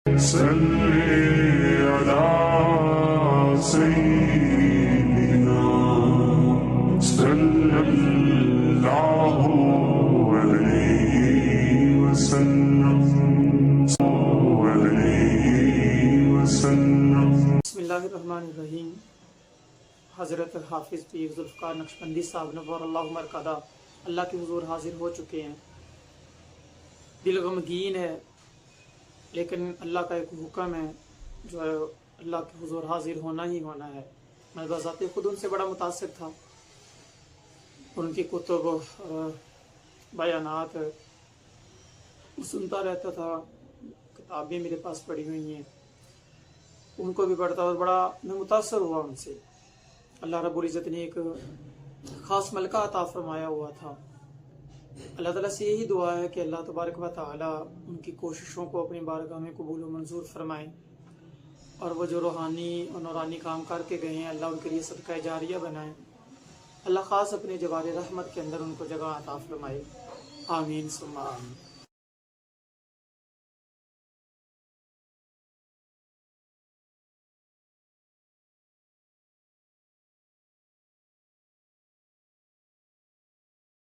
صلی علی سیدنا صلی اللہ علیہ وسلم بسم اللہ الرحمن الرحیم۔ حضرت حافظ پیر ذوالفقار نقشبندی صاحب نور اللہ مرکزہ اللہ کے حضور حاضر ہو چکے ہیں۔ دل غمگین ہے، لیکن اللہ کا ایک حکم ہے جو ہے اللہ کے حضور حاضر ہونا ہی ہونا ہے۔ میں بذات خود ان سے بڑا متاثر تھا، ان کی کتب بیانات سنتا رہتا تھا، کتابیں میرے پاس پڑھی ہوئی ہیں، ان کو بھی پڑھتا اور بڑا میں متاثر ہوا ان سے۔ اللہ رب العزت نے ایک خاص ملکہ عطا فرمایا ہوا تھا۔ اللہ تعالیٰ سے یہی دعا ہے کہ اللہ تبارک و تعالیٰ ان کی کوششوں کو اپنی بارگاہ میں قبول و منظور فرمائیں، اور وہ جو روحانی اور نورانی کام کر کے گئے ہیں اللہ ان کے لیے صدقہ جاریہ بنائیں۔ اللہ خاص اپنے جوار رحمت کے اندر ان کو جگہ عطا فرمائے، آمین ثم آمین۔